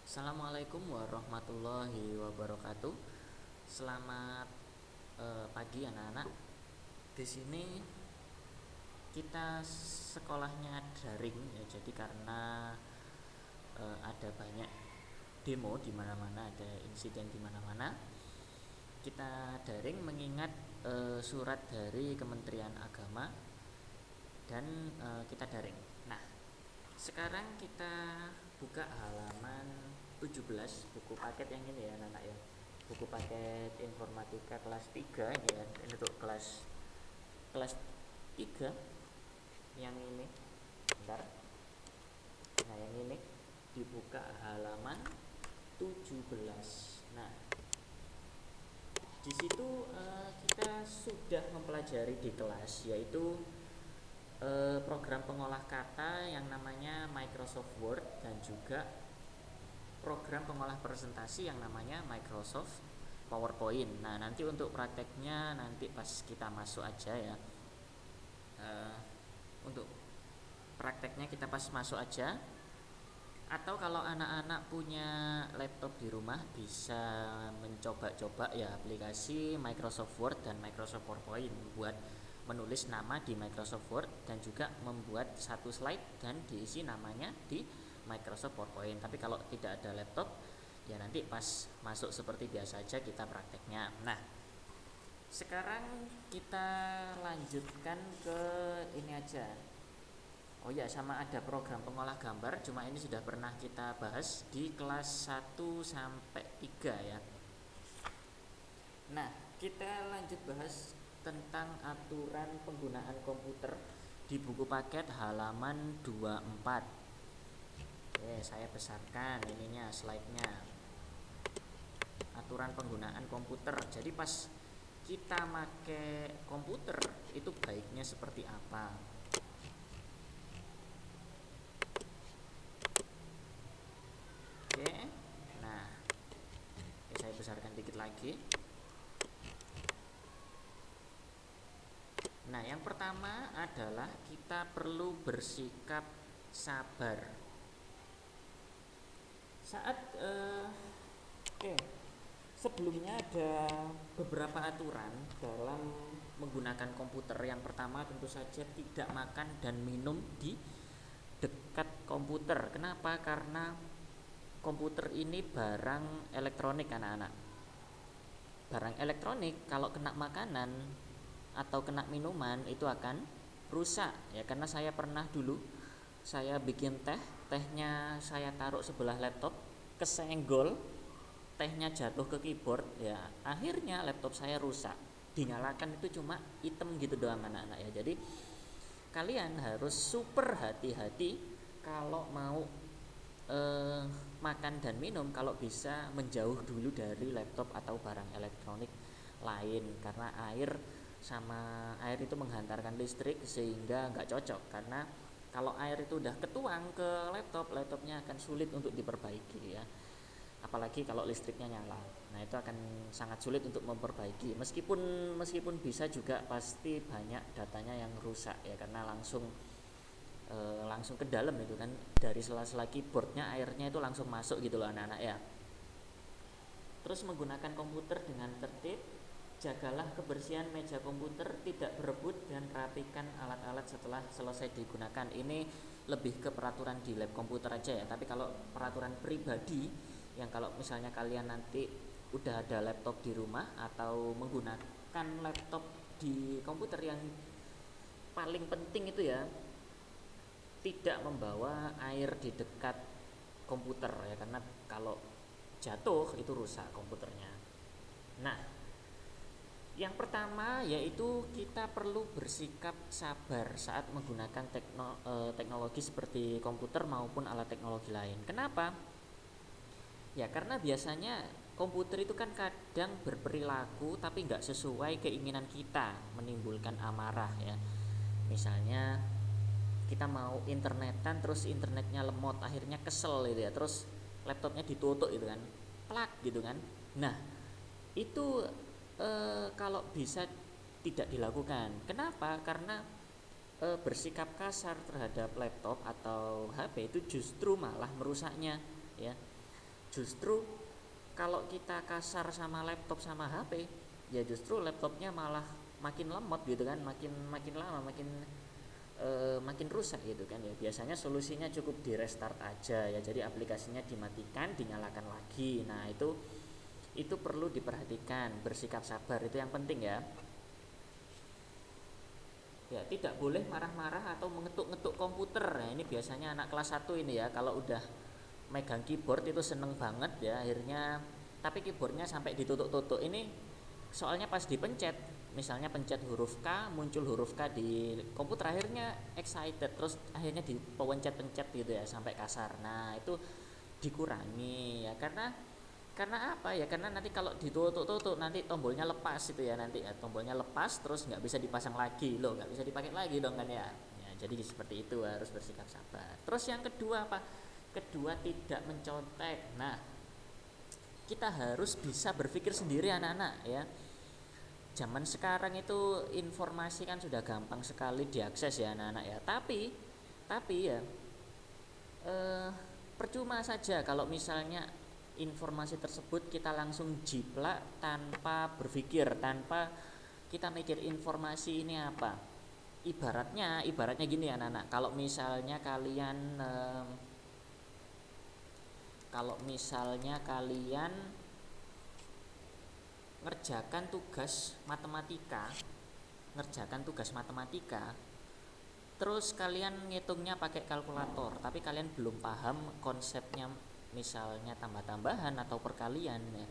Assalamualaikum warahmatullahi wabarakatuh. Selamat pagi anak-anak. Di sini kita sekolahnya daring ya. Jadi karena ada banyak demo di mana-mana, ada insiden di mana-mana. Kita daring mengingat surat dari Kementerian Agama dan kita daring. Nah, sekarang kita buka halaman 17 buku paket yang ini ya anak-anak ya. Buku paket informatika kelas 3 ini ya. Ini untuk kelas 3 yang ini. Bentar. Nah, yang ini dibuka halaman 17. Nah, di situ kita sudah mempelajari di kelas, yaitu program pengolah kata yang namanya Microsoft Word dan juga program pengolah presentasi yang namanya Microsoft PowerPoint. Nah, nanti untuk prakteknya nanti pas kita masuk aja ya. Untuk prakteknya kita pas masuk aja. Atau kalau anak-anak punya laptop di rumah bisa mencoba-coba ya aplikasi Microsoft Word dan Microsoft PowerPoint buat menulis nama di Microsoft Word dan juga membuat satu slide dan diisi namanya di Microsoft PowerPoint. Tapi kalau tidak ada laptop ya nanti pas masuk seperti biasa aja kita prakteknya. Nah, sekarang kita lanjutkan ke ini aja. Oh ya, sama ada program pengolah gambar, cuma ini sudah pernah kita bahas di kelas 1 sampai 3 ya. Nah, kita lanjut bahas tentang aturan penggunaan komputer di buku paket halaman 24. Oke, saya besarkan ininya slide-nya. Aturan penggunaan komputer. Jadi pas kita pakai komputer itu baiknya seperti apa? Oke. Nah, saya besarkan dikit lagi. Nah, yang pertama adalah kita perlu bersikap sabar. Sebelumnya ada beberapa aturan dalam menggunakan komputer. Yang pertama tentu saja tidak makan dan minum di dekat komputer. Kenapa? Karena komputer ini barang elektronik anak-anak. Barang elektronik kalau kena makanan atau kena minuman itu akan rusak ya. Karena saya pernah dulu saya bikin tehnya saya taruh sebelah laptop, kesenggol, tehnya jatuh ke keyboard ya, akhirnya laptop saya rusak. Dinyalakan itu cuma hitam gitu doang anak-anak ya. Jadi kalian harus super hati-hati kalau mau makan dan minum, kalau bisa menjauh dulu dari laptop atau barang elektronik lain, karena air itu menghantarkan listrik sehingga nggak cocok. Karena kalau air itu udah ketuang ke laptopnya akan sulit untuk diperbaiki ya, apalagi kalau listriknya nyala. Nah, itu akan sangat sulit untuk memperbaiki. Meskipun bisa juga pasti banyak datanya yang rusak ya, karena langsung ke dalam itu kan, dari sela-sela keyboardnya airnya itu langsung masuk gitu loh anak-anak ya. Terus menggunakan komputer dengan tertib. Jagalah kebersihan meja komputer, tidak berebut, dan rapikan alat-alat setelah selesai digunakan. Ini lebih ke peraturan di lab komputer aja ya. Tapi kalau peraturan pribadi yang kalau misalnya kalian nanti udah ada laptop di rumah atau menggunakan laptop di komputer, yang paling penting itu ya tidak membawa air di dekat komputer ya, karena kalau jatuh itu rusak komputernya. Nah, yang pertama yaitu kita perlu bersikap sabar saat menggunakan teknologi seperti komputer maupun alat teknologi lain. Kenapa? Ya karena biasanya komputer itu kan kadang berperilaku tapi nggak sesuai keinginan kita, menimbulkan amarah ya. Misalnya kita mau internetan terus internetnya lemot, akhirnya kesel gitu ya, terus laptopnya ditutup gitu kan, plak gitu kan. Nah, itu kalau bisa tidak dilakukan. Kenapa? Karena bersikap kasar terhadap laptop atau HP itu justru malah merusaknya ya. Justru kalau kita kasar sama laptop sama HP, ya justru laptopnya malah makin lemot gitu kan, makin makin lama makin rusak gitu kan ya. Biasanya solusinya cukup di restart aja ya, jadi aplikasinya dimatikan, dinyalakan lagi. Nah itu perlu diperhatikan, bersikap sabar itu yang penting ya. Ya tidak boleh marah-marah atau mengetuk-ngetuk komputer. Nah, ini biasanya anak kelas 1 ini ya, kalau udah megang keyboard itu seneng banget ya akhirnya, tapi keyboardnya sampai ditutuk-tutuk. Ini soalnya pas dipencet, misalnya pencet huruf K, muncul huruf K di komputer, akhirnya excited, terus akhirnya dipencet-pencet gitu ya sampai kasar. Nah itu dikurangi ya, karena apa ya, karena nanti kalau ditutup nanti tombolnya lepas itu ya, nanti ya tombolnya lepas terus nggak bisa dipasang lagi loh, nggak bisa dipakai lagi dong kan ya. Ya jadi seperti itu, harus bersikap sabar. Terus yang kedua apa? Kedua, tidak mencontek. Nah kita harus bisa berpikir sendiri anak-anak ya. Zaman sekarang itu informasi kan sudah gampang sekali diakses ya anak-anak ya, tapi ya percuma saja kalau misalnya informasi tersebut kita langsung jiplak tanpa berpikir, tanpa kita mikir informasi ini apa. Ibaratnya gini anak-anak, kalau misalnya kalian ngerjakan tugas matematika, terus kalian ngitungnya pakai kalkulator, tapi kalian belum paham konsepnya, misalnya tambah-tambahan atau perkalian ya.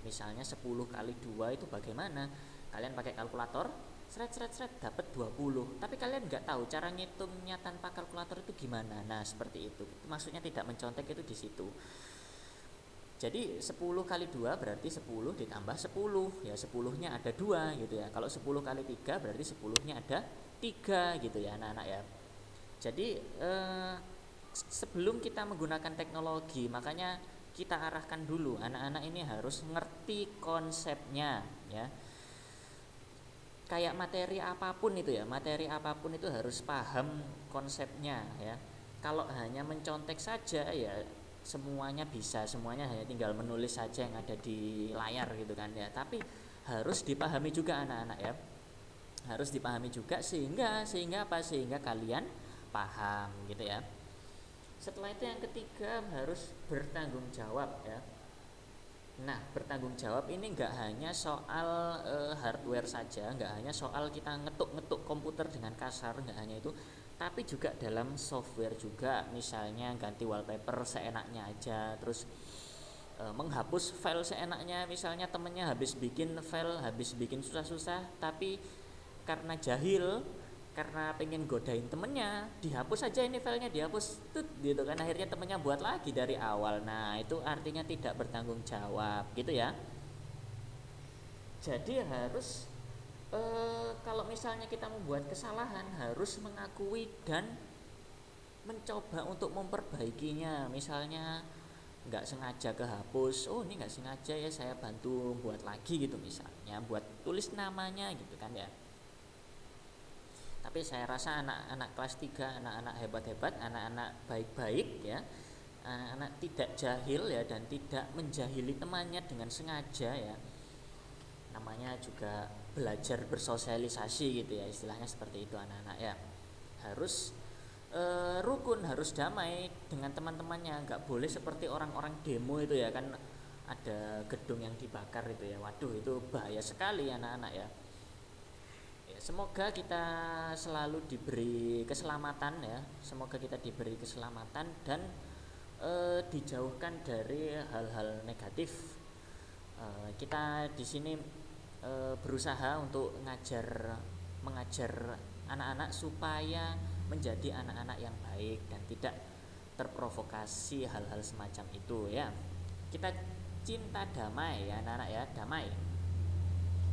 Misalnya 10 kali 2 itu bagaimana? Kalian pakai kalkulator, seret dapat 20. Tapi kalian nggak tahu cara ngitungnya tanpa kalkulator itu gimana. Nah, seperti itu. Maksudnya tidak mencontek itu di situ. Jadi 10 kali 2 berarti 10 ditambah 10. Ya 10-nya ada 2 gitu ya. Kalau 10 kali 3 berarti 10-nya ada 3 gitu ya anak-anak ya. Jadi sebelum kita menggunakan teknologi, makanya kita arahkan dulu anak-anak ini harus ngerti konsepnya ya. Kayak materi apapun itu harus paham konsepnya ya. Kalau hanya mencontek saja ya semuanya bisa, semuanya hanya tinggal menulis saja yang ada di layar gitu kan ya. Tapi harus dipahami juga anak-anak ya, harus dipahami juga sehingga kalian paham gitu ya. Setelah itu yang ketiga, harus bertanggung jawab ya. Nah, bertanggung jawab ini nggak hanya soal hardware saja, nggak hanya soal kita ngetuk-ngetuk komputer dengan kasar, nggak hanya itu, tapi juga dalam software juga. Misalnya ganti wallpaper seenaknya aja, terus menghapus file seenaknya. Misalnya temennya habis bikin susah-susah, tapi karena jahil, karena pengen godain temennya, dihapus aja ini filenya, dihapus gitu kan, akhirnya temennya buat lagi dari awal. Nah itu artinya tidak bertanggung jawab gitu ya. Jadi harus kalau misalnya kita membuat kesalahan, harus mengakui dan mencoba untuk memperbaikinya. Misalnya nggak sengaja kehapus, oh ini nggak sengaja ya, saya bantu buat lagi gitu, misalnya buat tulis namanya gitu kan ya. Tapi saya rasa anak-anak kelas 3, anak-anak hebat-hebat, anak-anak baik-baik ya, anak tidak jahil ya, dan tidak menjahili temannya dengan sengaja ya. Namanya juga belajar bersosialisasi gitu ya, istilahnya seperti itu anak-anak ya. Harus rukun, harus damai dengan teman-temannya, nggak boleh seperti orang-orang demo itu ya kan, ada gedung yang dibakar itu ya. Waduh, itu bahaya sekali anak-anak ya. Semoga kita selalu diberi keselamatan ya. Semoga kita diberi keselamatan dan dijauhkan dari hal-hal negatif. Kita di sini berusaha untuk mengajar anak-anak supaya menjadi anak-anak yang baik dan tidak terprovokasi hal-hal semacam itu ya. Kita cinta damai ya anak-anak ya, damai.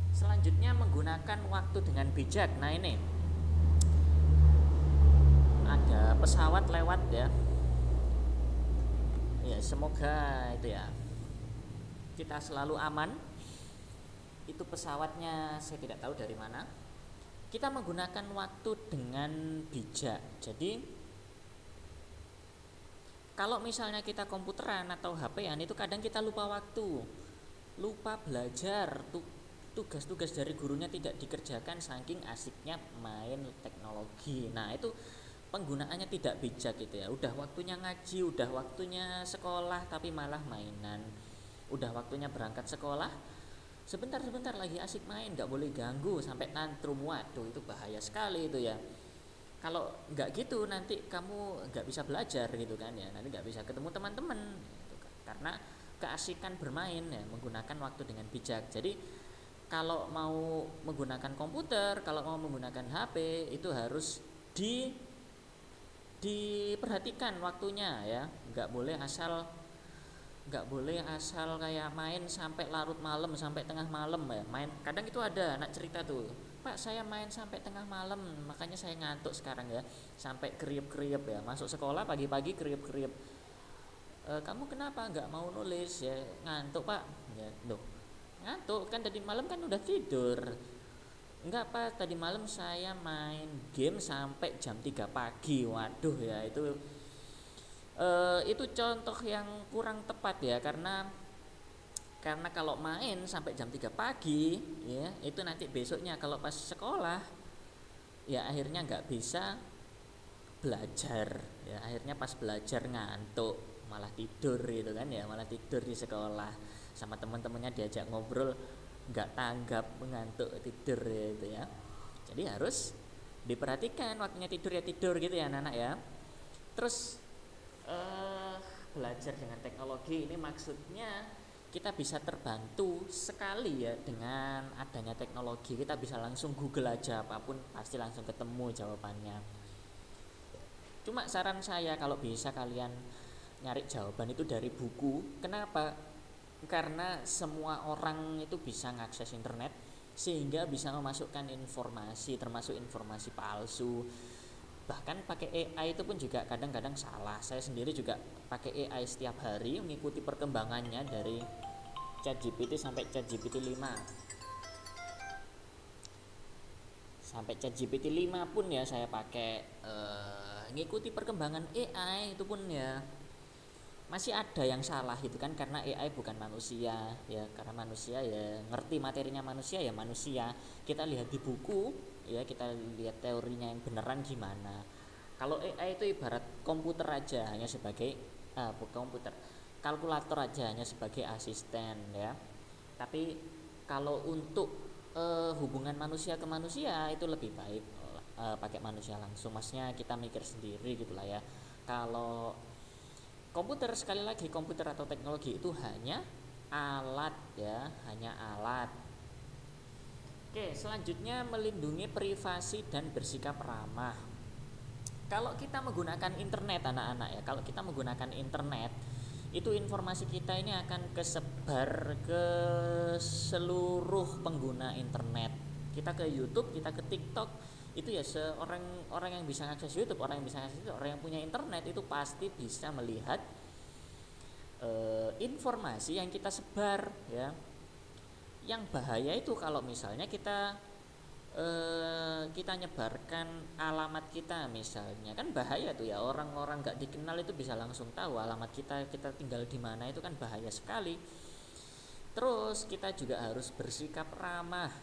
Selanjutnya, menggunakan waktu dengan bijak. Nah ini ada pesawat lewat ya. Ya semoga itu ya kita selalu aman. Itu pesawatnya saya tidak tahu dari mana. Kita menggunakan waktu dengan bijak. Jadi Kalau misalnya kita komputeran atau HP-an itu kadang kita lupa waktu, lupa belajar, tugas-tugas dari gurunya tidak dikerjakan saking asiknya main teknologi. Nah itu penggunaannya tidak bijak gitu ya. Udah waktunya ngaji, udah waktunya sekolah tapi malah mainan. Udah waktunya berangkat sekolah, sebentar lagi asik main, nggak boleh ganggu sampai tantrum. Waduh itu bahaya sekali itu ya. Kalau nggak gitu nanti kamu nggak bisa belajar gitu kan ya, nanti nggak bisa ketemu teman-teman gitu kan. Karena keasikan bermain ya, menggunakan waktu dengan bijak. Jadi kalau mau menggunakan komputer, kalau mau menggunakan HP itu harus diperhatikan waktunya ya, nggak boleh asal kayak main sampai larut malam, sampai tengah malam ya. Main kadang itu ada anak cerita tuh, Pak saya main sampai tengah malam makanya saya ngantuk sekarang ya, sampai kriep-kriep ya, masuk sekolah pagi-pagi kriep-kriep. Kamu kenapa nggak mau nulis ya? Ngantuk Pak ya. Loh ngantuk kan tadi malam kan udah tidur. Enggak Pak, tadi malam saya main game sampai jam 3 pagi. Waduh ya itu contoh yang kurang tepat ya, karena kalau main sampai jam 3 pagi ya, itu nanti besoknya kalau pas sekolah ya akhirnya nggak bisa belajar ya, akhirnya pas belajar ngantuk malah tidur gitu kan ya, malah tidur di sekolah, sama teman-temannya diajak ngobrol nggak tanggap, mengantuk tidur ya itu ya. Jadi harus diperhatikan waktunya tidur ya tidur gitu ya anak-anak ya. Terus belajar dengan teknologi ini maksudnya kita bisa terbantu sekali ya dengan adanya teknologi. Kita bisa langsung Google aja apapun pasti langsung ketemu jawabannya. Cuma saran saya kalau bisa kalian nyari jawaban itu dari buku. Kenapa? Karena semua orang itu bisa mengakses internet sehingga bisa memasukkan informasi, termasuk informasi palsu. Bahkan pakai AI itu pun juga kadang-kadang salah. Saya sendiri juga pakai AI setiap hari, mengikuti perkembangannya dari ChatGPT sampai ChatGPT 5. Sampai ChatGPT 5 pun ya saya pakai, ngikuti perkembangan AI itu pun ya masih ada yang salah itu kan, karena AI bukan manusia ya, karena manusia ya ngerti materinya manusia ya manusia. Kita lihat di buku ya, kita lihat teorinya yang beneran gimana. Kalau AI itu ibarat komputer aja, hanya sebagai bukan komputer, kalkulator aja, hanya sebagai asisten ya. Tapi kalau untuk hubungan manusia ke manusia itu lebih baik pakai manusia langsung, maksudnya kita mikir sendiri gitulah ya. Kalau komputer, sekali lagi komputer atau teknologi itu hanya alat ya, hanya alat. Oke, selanjutnya melindungi privasi dan bersikap ramah. Kalau kita menggunakan internet anak-anak ya, kalau kita menggunakan internet itu informasi kita ini akan kesebar ke seluruh pengguna internet. Kita ke YouTube, kita ke TikTok, itu ya orang yang bisa akses YouTube, orang yang bisa akses itu, orang yang punya internet itu pasti bisa melihat informasi yang kita sebar ya. Yang bahaya itu kalau misalnya kita nyebarkan alamat kita misalnya, kan bahaya tuh ya, orang-orang nggak dikenal itu bisa langsung tahu alamat kita tinggal di mana, itu kan bahaya sekali. Terus kita juga harus bersikap ramah.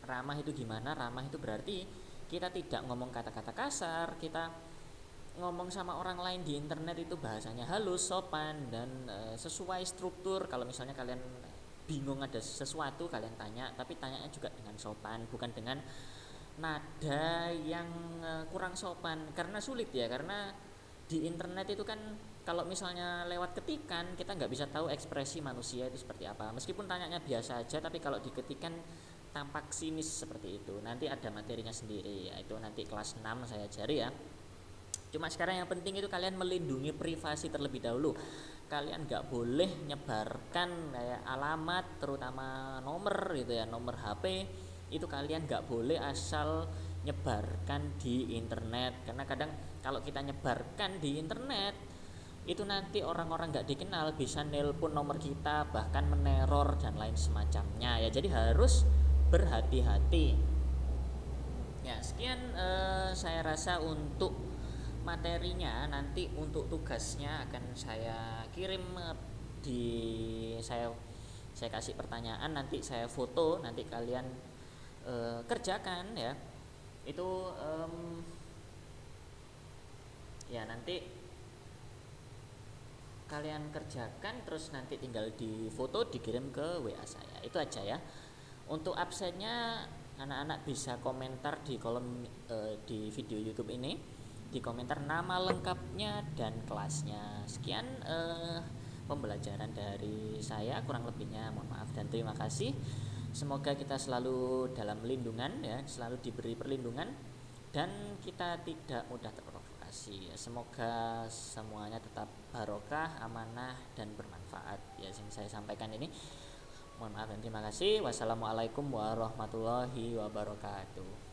Ramah itu gimana? Ramah itu berarti kita tidak ngomong kata-kata kasar, kita ngomong sama orang lain di internet itu bahasanya halus, sopan, dan sesuai struktur. Kalau misalnya kalian bingung ada sesuatu, kalian tanya, tapi tanyanya juga dengan sopan, bukan dengan nada yang kurang sopan, karena sulit ya, karena di internet itu kan kalau misalnya lewat ketikan kita nggak bisa tahu ekspresi manusia itu seperti apa, meskipun tanyanya biasa aja, tapi kalau diketikan tampak sinis seperti itu. Nanti ada materinya sendiri ya, itu nanti kelas 6 saya ajari ya. Cuma sekarang yang penting itu kalian melindungi privasi terlebih dahulu. Kalian nggak boleh nyebarkan kayak alamat, terutama nomor gitu ya, nomor HP itu kalian nggak boleh asal nyebarkan di internet, karena kadang kalau kita nyebarkan di internet itu nanti orang-orang nggak dikenal bisa nelpon nomor kita, bahkan meneror dan lain semacamnya ya. Jadi harus berhati-hati ya. Sekian saya rasa untuk materinya nanti untuk tugasnya akan saya kirim di saya saya kasih pertanyaan, nanti saya foto, nanti kalian kerjakan ya. Itu ya nanti kalian kerjakan, terus nanti tinggal di foto dikirim ke WA saya. Itu aja ya. Untuk absennya anak-anak bisa komentar di kolom di video YouTube ini, di komentar nama lengkapnya dan kelasnya. Sekian pembelajaran dari saya, kurang lebihnya mohon maaf dan terima kasih. Semoga kita selalu dalam lindungan ya, selalu diberi perlindungan dan kita tidak mudah terprovokasi. Semoga semuanya tetap barokah, amanah dan bermanfaat ya yang saya sampaikan ini. Mohon maaf dan terima kasih. Wassalamualaikum warahmatullahi wabarakatuh.